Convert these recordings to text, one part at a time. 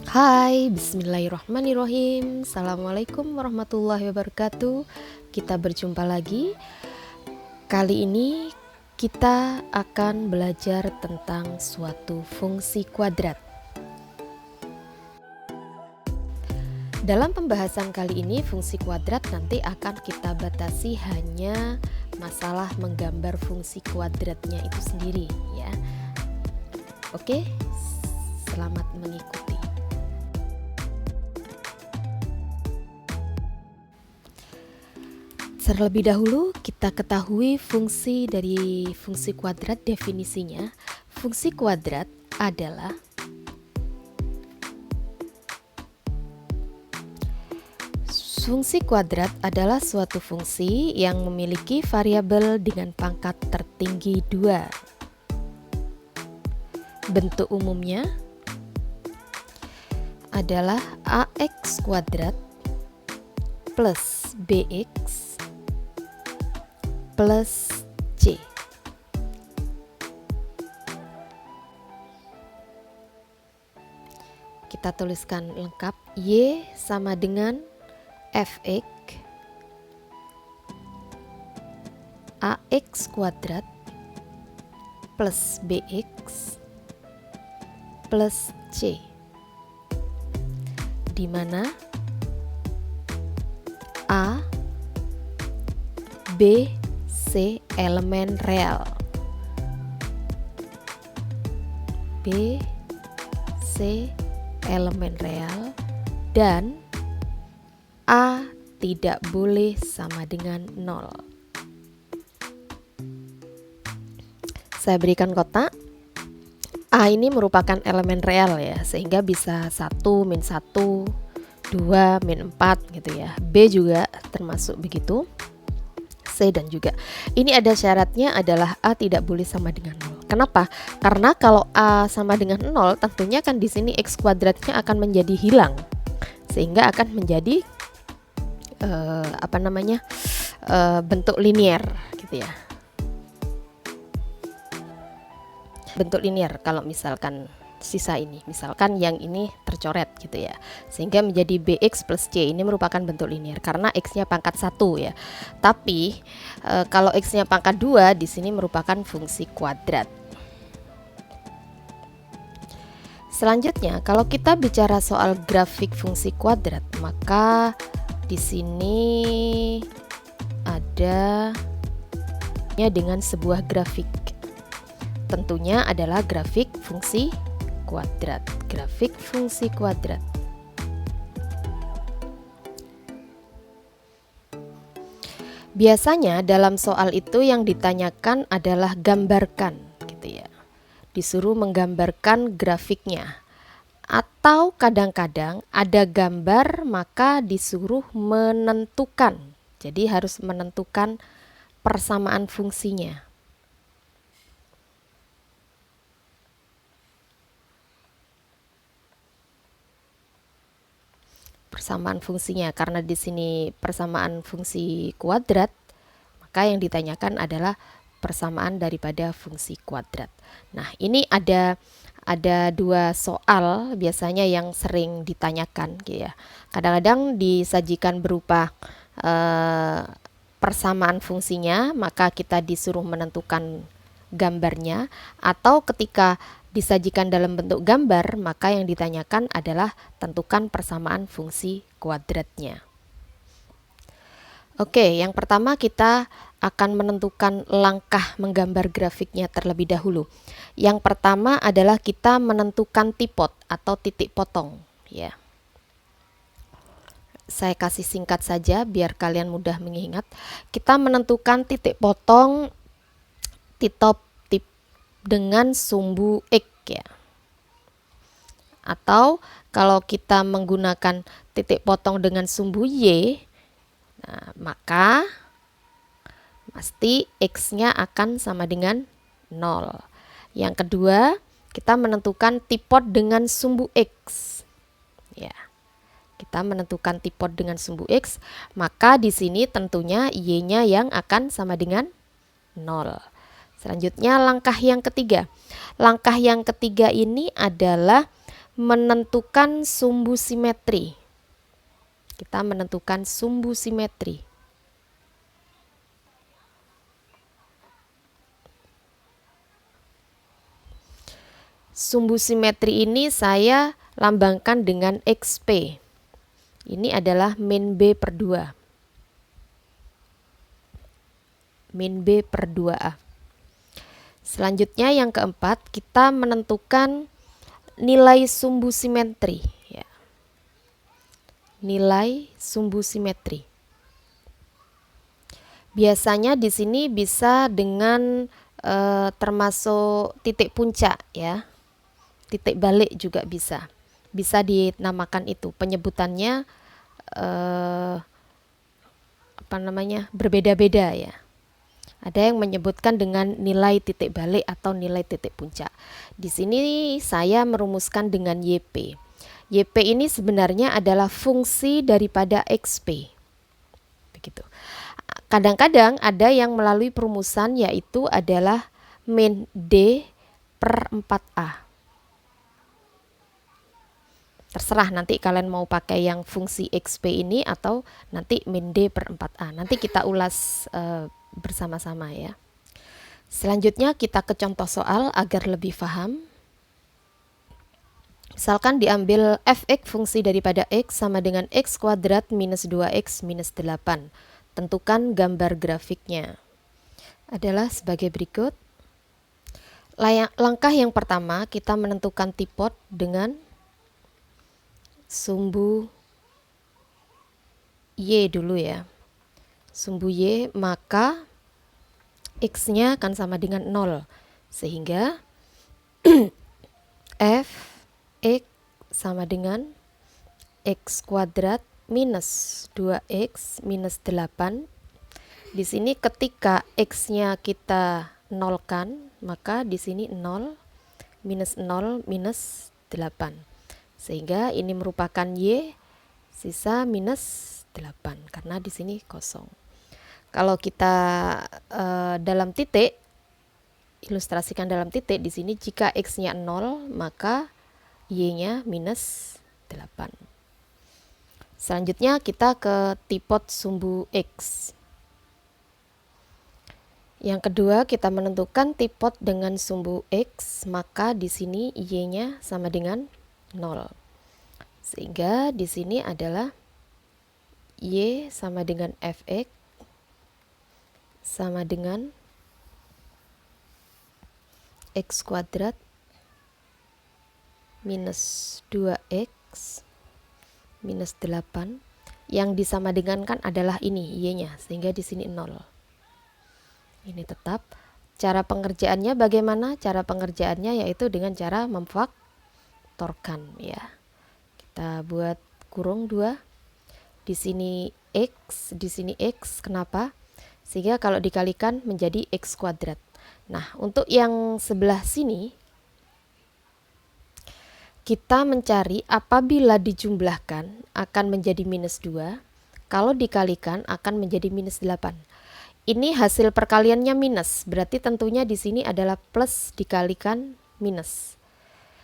Hai, bismillahirrahmanirrahim. Assalamualaikum warahmatullahi wabarakatuh. Kita berjumpa lagi. Kali ini kita akan belajar tentang suatu fungsi kuadrat. Dalam pembahasan kali ini, fungsi kuadrat nanti akan kita batasi hanya masalah menggambar fungsi kuadratnya itu sendiri, ya. Oke, selamat mengikuti. Terlebih dahulu kita ketahui fungsi dari fungsi kuadrat. Definisinya, fungsi kuadrat adalah suatu fungsi yang memiliki variabel dengan pangkat tertinggi 2. Bentuk umumnya adalah ax kuadrat plus bx plus C. Kita tuliskan lengkap, Y sama dengan Fx ax kuadrat plus bx plus C, di mana A, B, C elemen real, B, C elemen real, dan A tidak boleh sama dengan 0. Saya berikan kotak. A ini merupakan elemen real ya, sehingga bisa 1, min 1, 2, min 4 gitu ya. B juga termasuk begitu. C dan juga. Ini ada syaratnya adalah A tidak boleh sama dengan 0. Kenapa? Karena kalau A sama dengan 0, tentunya kan di sini X kuadratnya akan menjadi hilang. Sehingga akan menjadi bentuk linier gitu ya. Bentuk linier kalau misalkan sisa ini, misalkan yang ini tercoret gitu ya, sehingga menjadi bx plus c. Ini merupakan bentuk linier karena x-nya pangkat 1 ya. Tapi kalau x-nya pangkat 2, di sini merupakan fungsi kuadrat. Selanjutnya, kalau kita bicara soal grafik fungsi kuadrat, maka di sini ada dengan sebuah grafik. Tentunya adalah grafik fungsi kuadrat. Grafik fungsi kuadrat. Biasanya dalam soal itu yang ditanyakan adalah gambarkan gitu ya. Disuruh menggambarkan grafiknya. Atau kadang-kadang ada gambar maka disuruh menentukan. Jadi harus menentukan persamaan fungsinya. Persamaan fungsinya, karena di sini persamaan fungsi kuadrat, maka yang ditanyakan adalah persamaan daripada fungsi kuadrat. Nah, ini ada dua soal biasanya yang sering ditanyakan gitu ya. Kadang-kadang disajikan berupa persamaan fungsinya, maka kita disuruh menentukan gambarnya, atau ketika disajikan dalam bentuk gambar, maka yang ditanyakan adalah tentukan persamaan fungsi kuadratnya. Oke, yang pertama kita akan menentukan langkah menggambar grafiknya terlebih dahulu. Yang pertama adalah kita menentukan tipot atau titik potong ya. Saya kasih singkat saja biar kalian mudah mengingat. Kita menentukan titik potong dengan sumbu X ya. Atau kalau kita menggunakan titik potong dengan sumbu Y, nah, maka pasti X-nya akan sama dengan 0. Yang kedua, kita menentukan tipot dengan sumbu X. Ya. Kita menentukan tipot dengan sumbu X, maka di sini tentunya Y-nya yang akan sama dengan 0. Selanjutnya langkah yang ketiga. Langkah yang ketiga ini adalah menentukan sumbu simetri. Kita menentukan sumbu simetri. Sumbu simetri ini saya lambangkan dengan XP. Ini adalah min B per 2. Min B per 2A. Selanjutnya yang keempat, kita menentukan nilai sumbu simetri. Ya. Nilai sumbu simetri. Biasanya di sini bisa dengan termasuk titik puncak ya. Titik balik juga bisa. Bisa dinamakan itu. Penyebutannya berbeda-beda ya. Ada yang menyebutkan dengan nilai titik balik atau nilai titik puncak. Di sini saya merumuskan dengan YP. YP ini sebenarnya adalah fungsi daripada XP. Begitu. Kadang-kadang ada yang melalui perumusan yaitu adalah min D per 4A. Terserah nanti kalian mau pakai yang fungsi XP ini atau nanti min D per 4A. Nanti kita ulas bersama-sama ya. Selanjutnya kita ke contoh soal agar lebih paham. Misalkan diambil fx fungsi daripada x sama dengan x kuadrat minus 2x minus 8. Tentukan gambar grafiknya. Adalah sebagai berikut. Langkah yang pertama kita menentukan tipot dengan sumbu Y dulu ya. Sumbu Y, maka X-nya akan sama dengan 0. Sehingga F X sama dengan X kuadrat minus 2X minus 8. Di sini ketika X-nya kita nolkan, maka di sini 0 minus 0 minus 8. Sehingga ini merupakan Y, sisa minus 8 karena di sini kosong. Kalau kita dalam titik, ilustrasikan dalam titik, di sini jika X-nya 0, maka Y-nya minus 8. Selanjutnya kita ke tipot sumbu X. Yang kedua kita menentukan tipot dengan sumbu X, maka di sini Y-nya sama dengan 0. Sehingga di sini adalah Y sama dengan Fx sama dengan X kuadrat minus 2X minus 8. Yang disama dengan kan adalah ini Y-nya, sehingga di sini 0. Ini tetap. Cara pengerjaannya bagaimana? Cara pengerjaannya yaitu dengan cara memfaktorkan ya. Kita buat kurung 2. Di sini X, di sini X. Kenapa? Sehingga kalau dikalikan menjadi X kuadrat. Nah, untuk yang sebelah sini kita mencari apabila dijumlahkan akan menjadi minus 2, kalau dikalikan akan menjadi minus 8. Ini hasil perkaliannya minus, berarti tentunya di sini adalah plus dikalikan minus.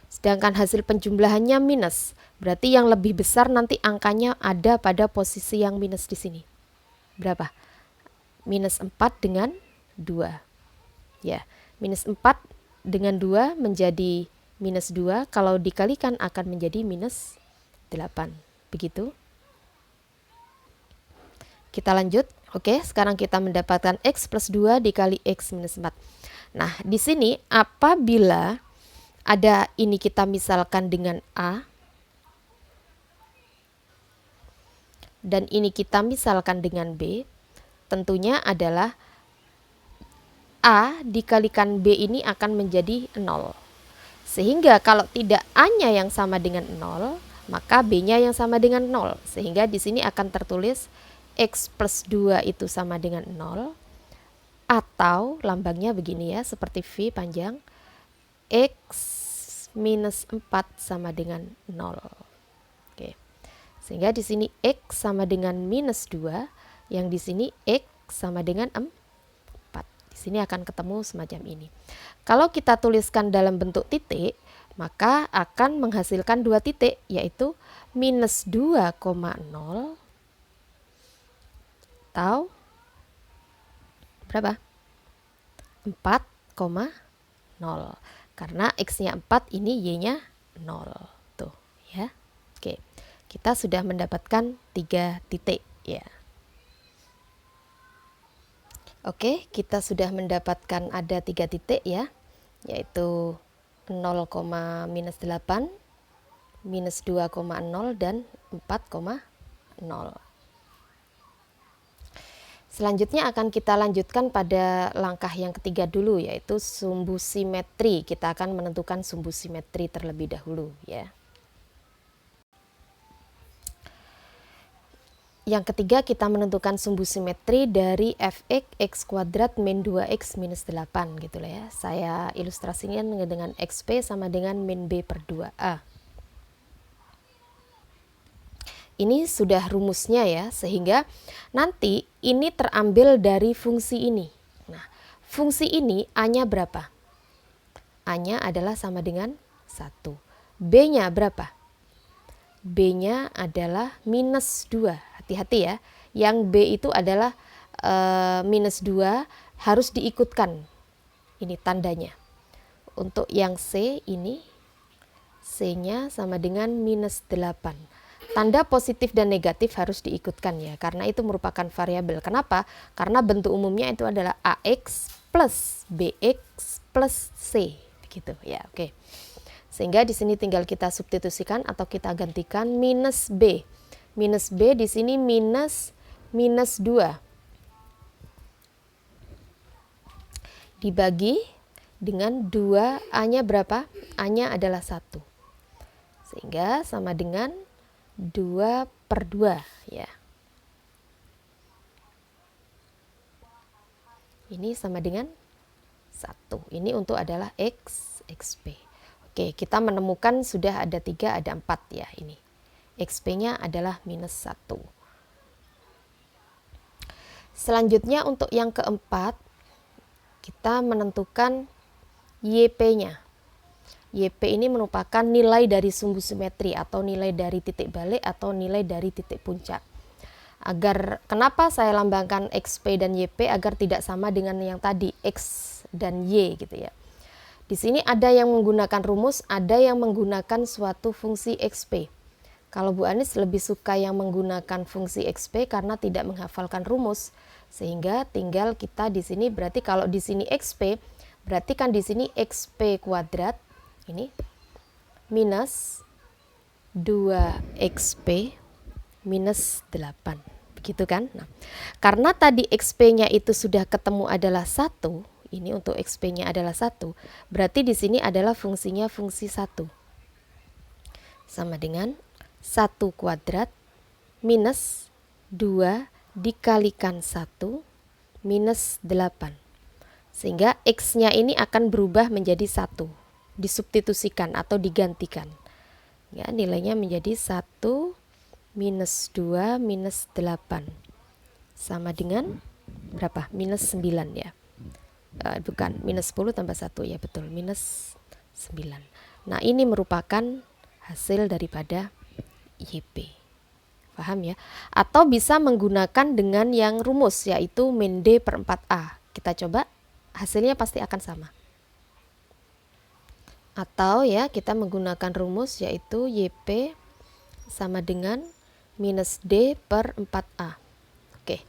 Sedangkan hasil penjumlahannya minus, berarti yang lebih besar nanti angkanya ada pada posisi yang minus di sini. Berapa? Minus 4 dengan 2. Ya, minus 4 dengan 2 menjadi minus 2, kalau dikalikan akan menjadi minus 8. Begitu. Kita lanjut. Oke, sekarang kita mendapatkan X plus 2 dikali X minus 4. Nah, di sini apabila ada ini kita misalkan dengan A, dan ini kita misalkan dengan B, tentunya adalah A dikalikan B ini akan menjadi 0. Sehingga kalau tidak A-nya yang sama dengan 0, maka B-nya yang sama dengan 0. Sehingga di sini akan tertulis X plus 2 itu sama dengan 0. Atau lambangnya begini ya, seperti V panjang. X minus 4 sama dengan 0. Oke. Sehingga di sini X sama dengan minus 2. Yang di sini X sama dengan 4. Di sini akan ketemu semacam ini. Kalau kita tuliskan dalam bentuk titik, maka akan menghasilkan 2 titik, yaitu minus 2,0 atau berapa? 4,0. Karena X-nya 4, ini Y-nya 0. Tuh, ya. Oke. Kita sudah mendapatkan 3 titik, ya. Oke, kita sudah mendapatkan ada 3 titik, ya. Yaitu 0,-8, minus 2,0 dan 4,0. Selanjutnya akan kita lanjutkan pada langkah yang ketiga dulu, yaitu sumbu simetri. Kita akan menentukan sumbu simetri terlebih dahulu, ya. Yang ketiga, kita menentukan sumbu simetri dari fx x kuadrat min 2x minus 8 gitu lah ya. Saya ilustrasikan dengan xp sama dengan min b per 2a. Ini sudah rumusnya ya, sehingga nanti ini terambil dari fungsi ini. Nah, fungsi ini a-nya berapa? A-nya adalah sama dengan 1. B-nya berapa? B-nya adalah minus 2. Hati-hati ya, yang B itu adalah minus 2, harus diikutkan. Ini tandanya. Untuk yang C ini, C-nya sama dengan minus 8. Tanda positif dan negatif harus diikutkan ya, karena itu merupakan variabel. Kenapa? Karena bentuk umumnya itu adalah AX plus BX plus C. Begitu ya, oke. Sehingga di sini tinggal kita substitusikan atau kita gantikan minus B. Minus B di sini minus 2 dibagi dengan 2, A-nya berapa? A-nya adalah 1. Sehingga sama dengan 2 per 2 ya. Ini sama dengan 1. Ini untuk adalah X, XP. Oke, kita menemukan sudah ada 3, ada 4 ya ini. XP-nya adalah minus 1. Selanjutnya untuk yang keempat, kita menentukan YP-nya. YP ini merupakan nilai dari sumbu simetri atau nilai dari titik balik atau nilai dari titik puncak. Kenapa saya lambangkan XP dan YP agar tidak sama dengan yang tadi X dan Y gitu ya. Di sini ada yang menggunakan rumus, ada yang menggunakan suatu fungsi XP. Kalau Bu Anis lebih suka yang menggunakan fungsi XP karena tidak menghafalkan rumus, sehingga tinggal kita di sini berarti kalau di sini XP, berarti kan di sini XP kuadrat ini minus 2XP minus 8. Begitu kan? Nah, karena tadi XP-nya itu sudah ketemu adalah 1, ini untuk XP-nya adalah 1, berarti di sini adalah fungsinya fungsi 1. Sama dengan 1 kuadrat minus 2 dikalikan 1 minus 8. Sehingga X-nya ini akan berubah menjadi 1. Disubstitusikan atau digantikan. Ya, nilainya menjadi 1 minus 2 minus 8. Sama dengan berapa? Minus 9 ya. Bukan, minus 10 tambah 1 ya betul, minus 9. Nah, ini merupakan hasil daripada YP. Paham ya? Atau bisa menggunakan dengan yang rumus, yaitu min D per 4A. Kita coba, hasilnya pasti akan sama. Atau ya, kita menggunakan rumus yaitu YP sama dengan minus D per 4A. Oke.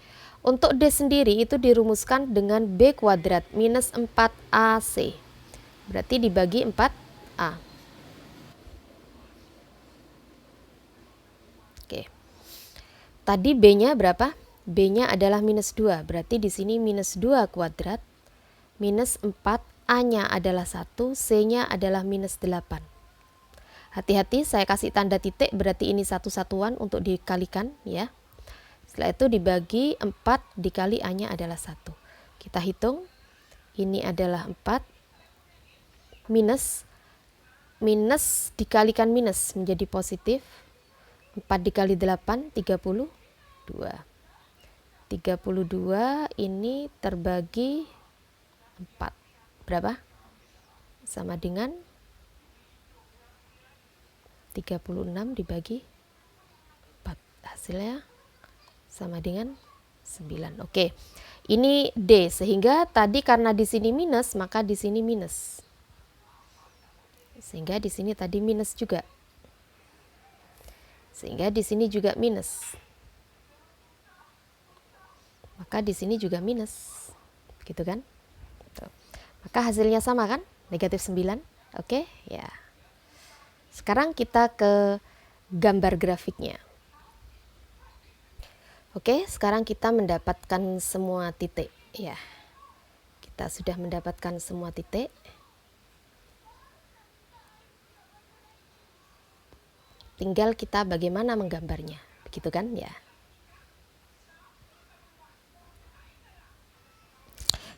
Untuk D sendiri itu dirumuskan dengan B kuadrat minus 4AC. Berarti dibagi 4A. Oke. Tadi B-nya berapa? B-nya adalah minus 2. Berarti di sini minus 2 kuadrat minus 4, A-nya adalah 1, C-nya adalah minus 8. Hati-hati, saya kasih tanda titik, berarti ini satu satuan untuk dikalikan ya. Setelah itu dibagi 4 dikali A-nya adalah 1. Kita hitung, ini adalah 4 minus dikalikan minus menjadi positif. 4 dikali 8, 32. 32 ini terbagi 4. Berapa? Sama dengan 36 dibagi 4. Hasilnya sama dengan 9. Oke. Ini D, sehingga tadi karena di sini minus, maka di sini minus. Sehingga di sini tadi minus juga. Sehingga di sini juga minus. Maka di sini juga minus. Gitu kan? Tuh. Maka hasilnya sama kan? Negatif 9. Oke, ya. Sekarang kita ke gambar grafiknya. Oke, sekarang kita mendapatkan semua titik. Ya, kita sudah mendapatkan semua titik. Tinggal kita bagaimana menggambarnya. Begitu kan? Ya.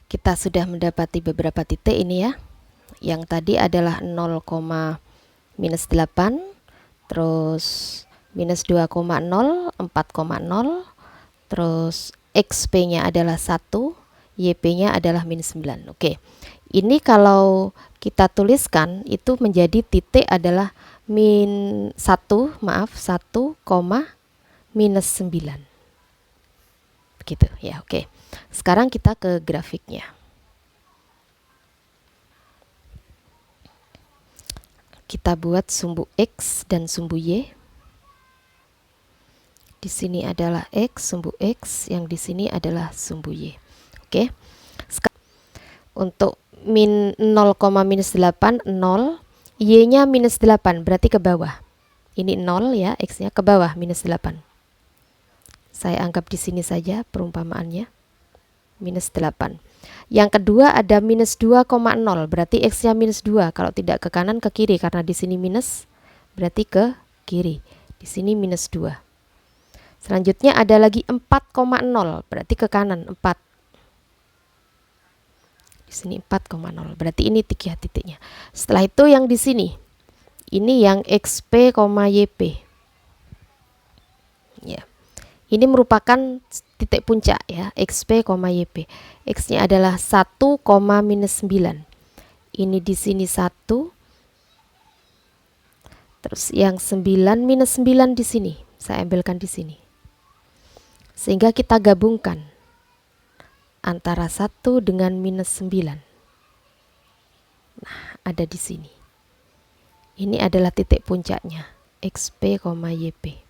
Kita sudah mendapati beberapa titik ini ya. Yang tadi adalah 0, -8, terus minus 2,0, 4,0, terus XP-nya adalah 1, YP-nya adalah minus 9. Oke, ini kalau kita tuliskan itu menjadi titik adalah -1, minus 9. Begitu ya, oke. Sekarang kita ke grafiknya. Kita buat sumbu X dan sumbu Y. Di sini adalah X, sumbu X, yang di sini adalah sumbu Y. Oke. Untuk min 0, -8, 0, Y-nya minus 8, berarti ke bawah. Ini 0 ya, X-nya ke bawah, minus 8. Saya anggap di sini saja perumpamaannya, minus 8. Yang kedua ada minus 2,0, berarti X-nya minus 2. Kalau tidak ke kanan, ke kiri, karena di sini minus, berarti ke kiri. Di sini minus 2. Selanjutnya ada lagi 4,0, berarti ke kanan 4. Di sini 4,0, berarti ini 3 titiknya. Setelah itu yang di sini, ini yang XP, YP. Ya. Ini merupakan titik puncak ya, XP, YP. X-nya adalah 1, minus 9. Ini di sini 1. Terus yang 9 minus 9 di sini. Saya ambilkan di sini. Sehingga kita gabungkan antara 1 dengan minus 9. Nah, ada di sini. Ini adalah titik puncaknya, XP, YP.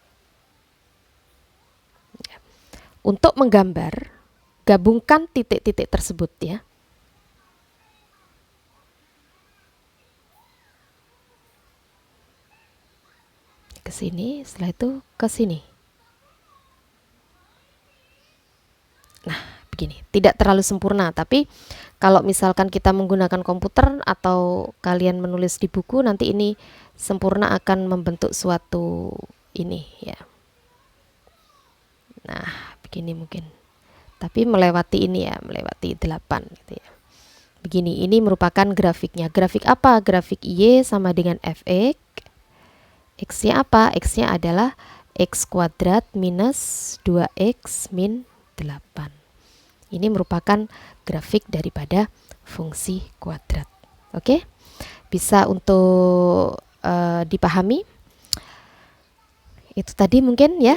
Untuk menggambar, gabungkan titik-titik tersebut ya. Ke sini, setelah itu ke sini. Nah, begini, tidak terlalu sempurna, tapi kalau misalkan kita menggunakan komputer atau kalian menulis di buku, nanti ini sempurna akan membentuk suatu ini ya. Nah, begini mungkin. Tapi melewati ini ya, melewati 8 gitu ya. Begini, ini merupakan grafiknya. Grafik apa? Grafik Y sama dengan Fx. X-nya apa? X-nya adalah X kuadrat minus 2X min 8. Ini merupakan grafik daripada fungsi kuadrat. Oke? Bisa untuk dipahami? Itu tadi mungkin ya.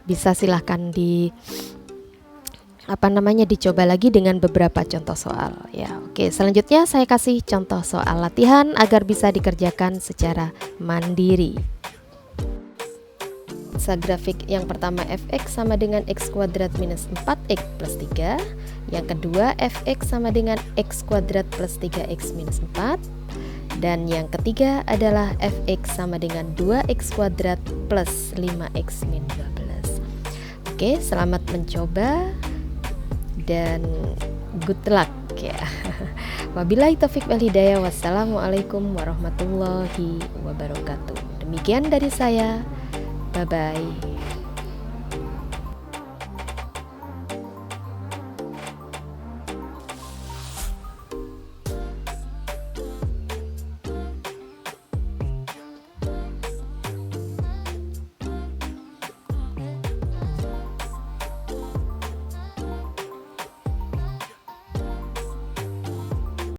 Bisa silahkan dicoba lagi dengan beberapa contoh soal ya. Oke, selanjutnya saya kasih contoh soal latihan agar bisa dikerjakan secara mandiri. Grafik yang pertama Fx sama dengan X kuadrat minus 4X plus 3. Yang kedua Fx sama dengan X kuadrat plus 3X minus 4. Dan yang ketiga adalah Fx sama dengan 2X kuadrat plus 5X min 12. Oke, selamat mencoba dan good luck ya. Wabillahi taufiq wal hidayah. Wassalamualaikum warahmatullahi wabarakatuh. Demikian dari saya. Bye bye.